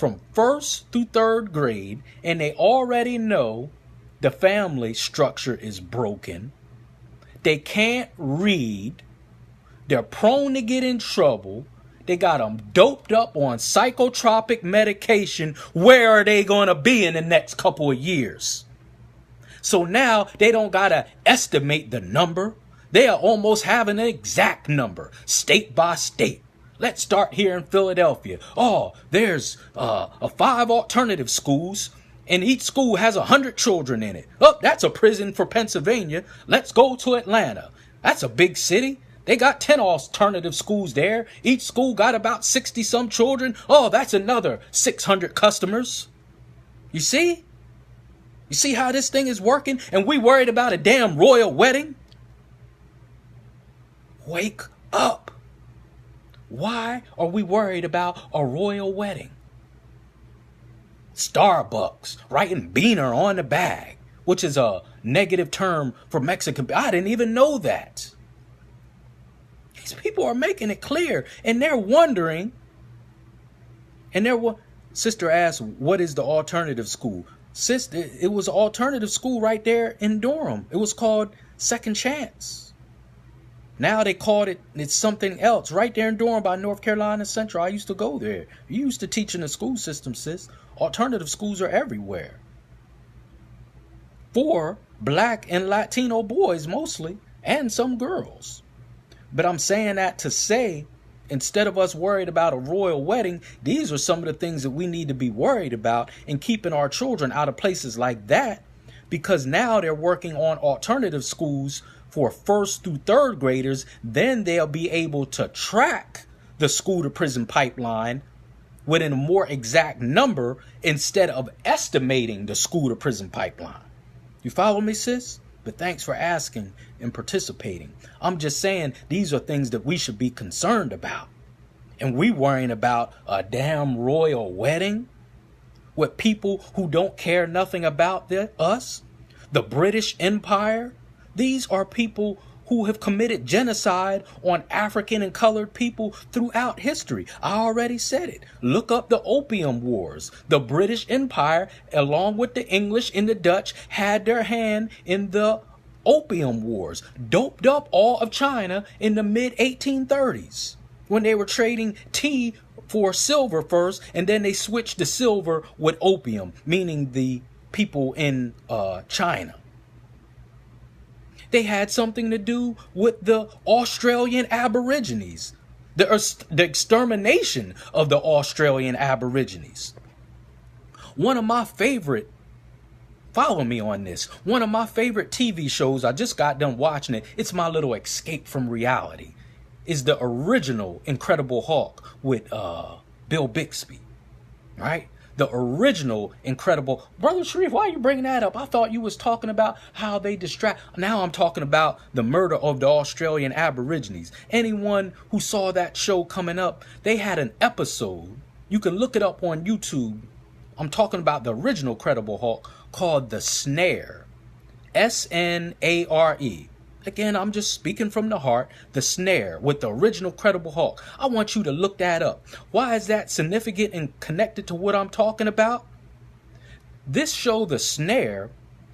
from first through third grade, and they already know the family structure is broken. They can't read. They're prone to get in trouble. They got them doped up on psychotropic medication. Where are they going to be in the next couple of years? So now they don't got to estimate the number. They are almost having an exact number, state by state. Let's start here in Philadelphia. Oh, there's 5 alternative schools, and each school has 100 children in it. Oh, that's a prison for Pennsylvania. Let's go to Atlanta. That's a big city. They got 10 alternative schools there. Each school got about 60 some children. Oh, that's another 600 customers. You see? You see how this thing is working? And we worried about a damn royal wedding? Wake up. Why are we worried about a royal wedding? Starbucks writing Beaner on the bag, which is a negative term for Mexican. I didn't even know that. These people are making it clear, and they're wondering. And sister asked, what is the alternative school? Sister, it was an alternative school right there in Durham. It was called Second Chance. Now they called it's something else right there in Durham by North Carolina Central. I used to go there. You used to teach in the school system, sis. Alternative schools are everywhere. For black and Latino boys mostly, and some girls. But I'm saying that to say, instead of us worried about a royal wedding, these are some of the things that we need to be worried about in keeping our children out of places like that, because now they're working on alternative schools for first through third graders. Then they'll be able to track the school to prison pipeline within a more exact number instead of estimating the school to prison pipeline. You follow me, sis? But thanks for asking and participating. I'm just saying these are things that we should be concerned about. And we worrying about a damn royal wedding with people who don't care nothing about us. The British Empire. These are people who have committed genocide on African and colored people throughout history. I already said it. Look up the Opium Wars. The British Empire, along with the English and the Dutch, had their hand in the Opium Wars. Doped up all of China in the mid-1830s when they were trading tea for silver first, and then they switched to silver with opium, meaning the people in China. They had something to do with the Australian Aborigines, the extermination of the Australian Aborigines. One of my favorite, follow me on this, one of my favorite TV shows, I just got done watching it, it's my little escape from reality, is the original Incredible Hulk with Bill Bixby, right? The original Incredible. Brother Sharif, why are you bringing that up? I thought you was talking about how they distract. Now I'm talking about the murder of the Australian Aborigines. Anyone who saw that show coming up, they had an episode. You can look it up on YouTube. I'm talking about the original Incredible Hulk called The Snare. S-N-A-R-E. Again, I'm just speaking from the heart. The Snare with the original Incredible Hulk. I want you to look that up. Why is that significant and connected to what I'm talking about? This show, The Snare,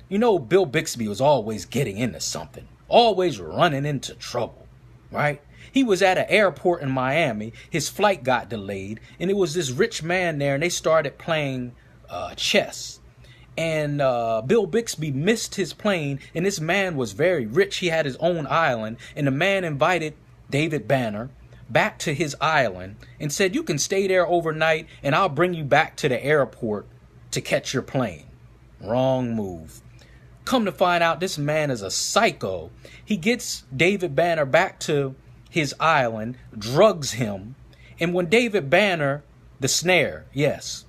you know, Bill Bixby was always getting into something. Always running into trouble, right? He was at an airport in Miami. His flight got delayed. And it was this rich man there. And they started playing chess. And Bill Bixby missed his plane, and this man was very rich. He had his own island, and the man invited David Banner back to his island and said, you can stay there overnight, and I'll bring you back to the airport to catch your plane. Wrong move. Come to find out, this man is a psycho. He gets David Banner back to his island, drugs him, and when David Banner, The Snare, yes,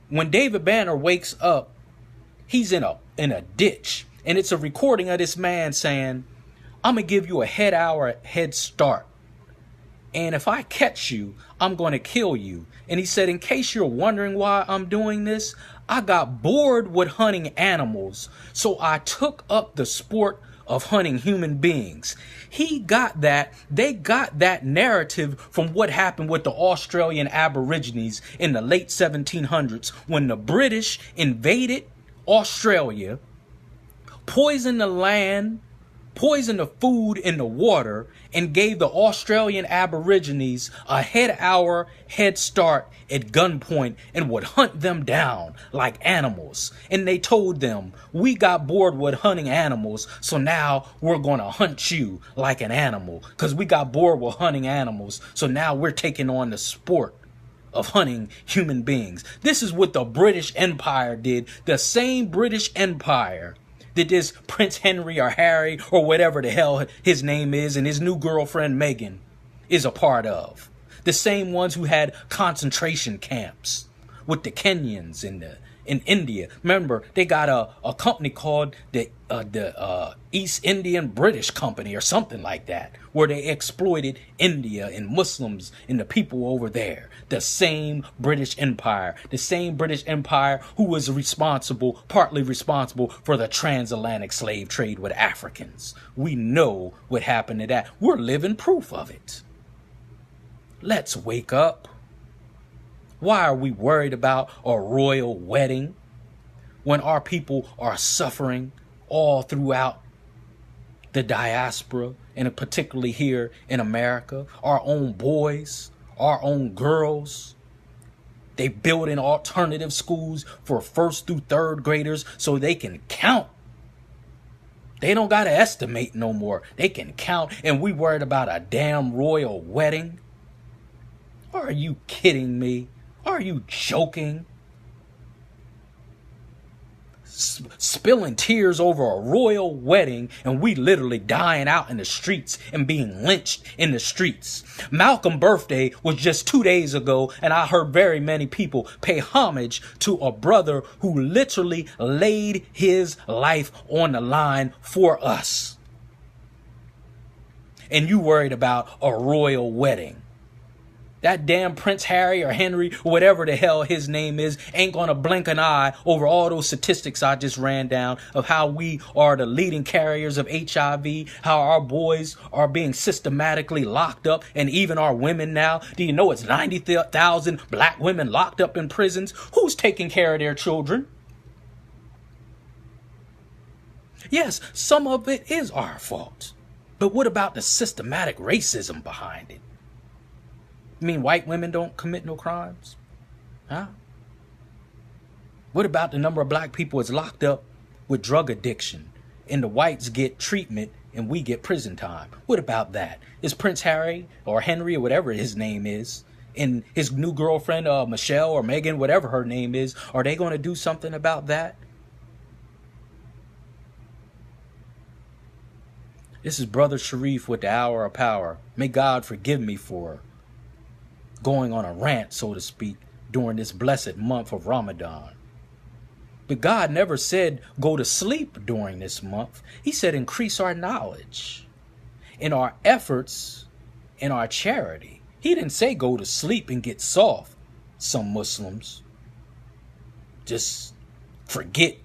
when David Banner wakes up, he's in a ditch. And it's a recording of this man saying, I'm going to give you a head start. And if I catch you, I'm going to kill you. And he said, in case you're wondering why I'm doing this, I got bored with hunting animals. So I took up the sport of hunting human beings. They got that narrative from what happened with the Australian Aborigines in the late 1700s when the British invaded Australia, poisoned the land, poisoned the food in the water, and gave the Australian Aborigines a head start at gunpoint and would hunt them down like animals. And they told them, we got bored with hunting animals, so now we're going to hunt you like an animal. Because we got bored with hunting animals, so now we're taking on the sport of hunting human beings. This is what the British Empire did. The same British Empire that this Prince Henry or Harry or whatever the hell his name is and his new girlfriend Meghan is a part of. The same ones who had concentration camps with the Kenyans in India. Remember, they got a company called the East Indian British Company or something like that, where they exploited India and Muslims and the people over there. The same British Empire who was partly responsible for the transatlantic slave trade with Africans. We know what happened to that. We're living proof of it. Let's wake up. Why are we worried about a royal wedding when our people are suffering all throughout the diaspora, and particularly here in America? Our own boys, our own girls, they build in alternative schools for 1st through 3rd graders so they can count. They don't got to estimate no more. They can count, and we worried about a damn royal wedding? Are you kidding me? Are you joking? Spilling tears over a royal wedding, and we literally dying out in the streets and being lynched in the streets. Malcolm's birthday was just 2 days ago, and I heard very many people pay homage to a brother who literally laid his life on the line for us. And you worried about a royal wedding. That damn Prince Harry or Henry, whatever the hell his name is, ain't gonna blink an eye over all those statistics I just ran down of how we are the leading carriers of HIV, how our boys are being systematically locked up, and even our women now. Do you know it's 90,000 black women locked up in prisons? Who's taking care of their children? Yes, some of it is our fault. But what about the systematic racism behind it? You mean white women don't commit no crimes? Huh? What about the number of black people that's locked up with drug addiction and the whites get treatment and we get prison time? What about that? Is Prince Harry or Henry or whatever his name is and his new girlfriend, Michelle or Meghan, whatever her name is, are they going to do something about that? This is Brother Sharif with the Hour of Power. May God forgive me for going on a rant, so to speak, during this blessed month of Ramadan. But God never said go to sleep during this month. He said increase our knowledge in our efforts, in our charity. He didn't say go to sleep and get soft. Some Muslims just forget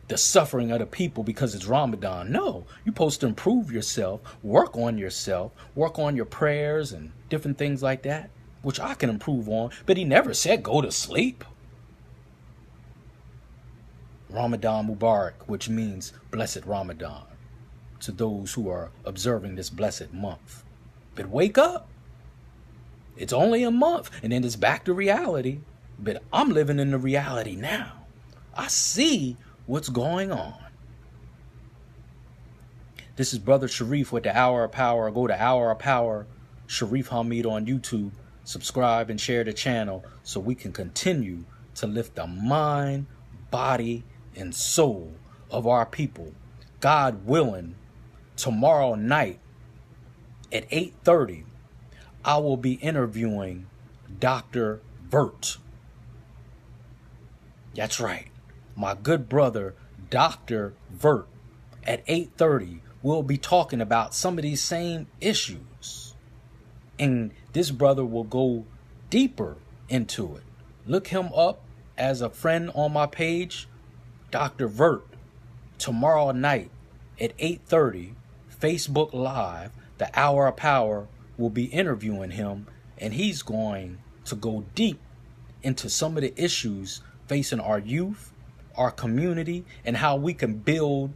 the suffering of the people because it's Ramadan. No, you're supposed to improve yourself, work on your prayers and different things like that, which I can improve on, but he never said go to sleep. Ramadan Mubarak, which means blessed Ramadan, to those who are observing this blessed month. But wake up. It's only a month, and then it's back to reality. But I'm living in the reality now. I see what's going on. This is Brother Sharif with the Hour of Power. Go to Hour of Power, Sharif Hamid on YouTube. Subscribe and share the channel so we can continue to lift the mind, body, and soul of our people. God willing, tomorrow night at 8:30, I will be interviewing Dr. Vert. That's right. My good brother, Dr. Vert, at 8:30, we'll be talking about some of these same issues. And this brother will go deeper into it. Look him up as a friend on my page, Dr. Vert, tomorrow night at 8:30, Facebook Live, the Hour of Power will be interviewing him, and he's going to go deep into some of the issues facing our youth, our community, and how we can build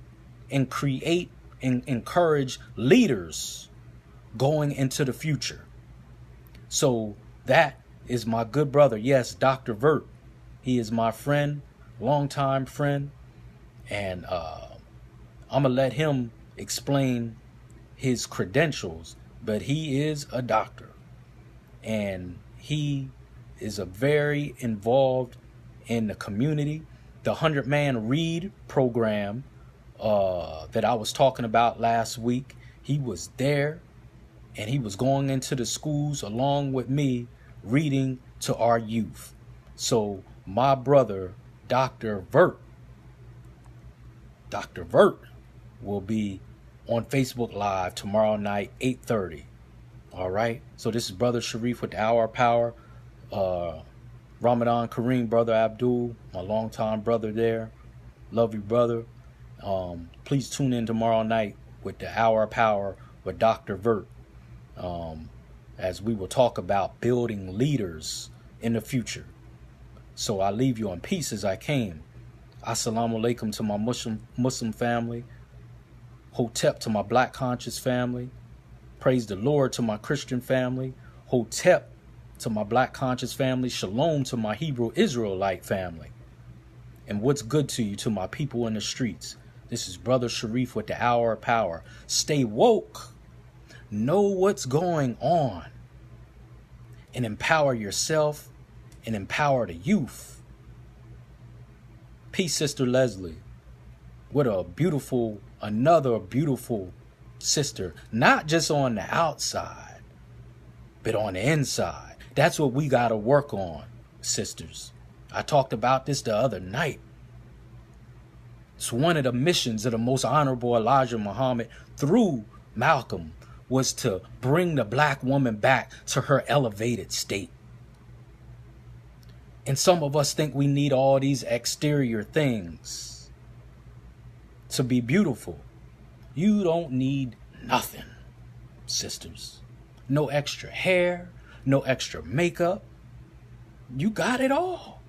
and create and encourage leaders going into the future. So that is my good brother. Yes, Dr. Vert. He is my friend, longtime friend. And I'm going to let him explain his credentials. But he is a doctor. And he is a very involved in the community. The 100-Man Read program that I was talking about last week, he was there. And he was going into the schools along with me, reading to our youth. So my brother, Dr. Vert will be on Facebook Live tomorrow night, 8:30. All right. So this is Brother Sharif with the Hour of Power. Ramadan Kareem, Brother Abdul, my longtime brother there. Love you, brother. Please tune in tomorrow night with the Hour of Power with Dr. Vert. As we will talk about building leaders in the future. So I leave you in peace as I came. Assalamu alaikum to my Muslim family. Hotep to my Black conscious family. Praise the Lord to my Christian family. Hotep to my Black conscious family. Shalom to my Hebrew Israelite family. And what's good to you to my people in the streets. This is Brother Sharif with the Hour of Power. Stay woke. Know what's going on and empower yourself and empower the youth. Peace, Sister Leslie. What another beautiful sister, not just on the outside, but on the inside. That's what we got to work on, sisters. I talked about this the other night. It's one of the missions of the most honorable Elijah Muhammad through Malcolm was to bring the Black woman back to her elevated state. And some of us think we need all these exterior things to be beautiful. You don't need nothing, sisters. No extra hair, no extra makeup. You got it all.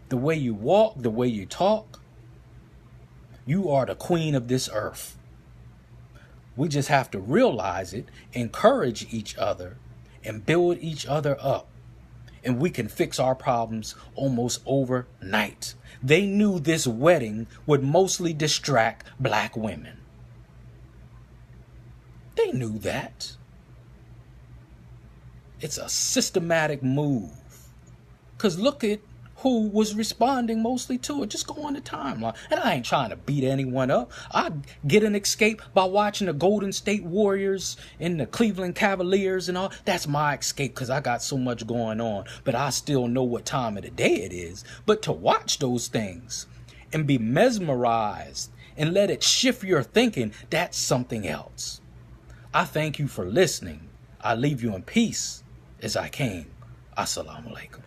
The way you walk, the way you talk. You are the queen of this earth. We just have to realize it, encourage each other, and build each other up. And we can fix our problems almost overnight. They knew this wedding would mostly distract Black women. They knew that. It's a systematic move. Because look at who was responding mostly to it. Just go on the timeline. And I ain't trying to beat anyone up. I get an escape by watching the Golden State Warriors and the Cleveland Cavaliers and all. That's my escape because I got so much going on. But I still know what time of the day it is. But to watch those things and be mesmerized and let it shift your thinking, that's something else. I thank you for listening. I leave you in peace as I came. Assalamu alaikum.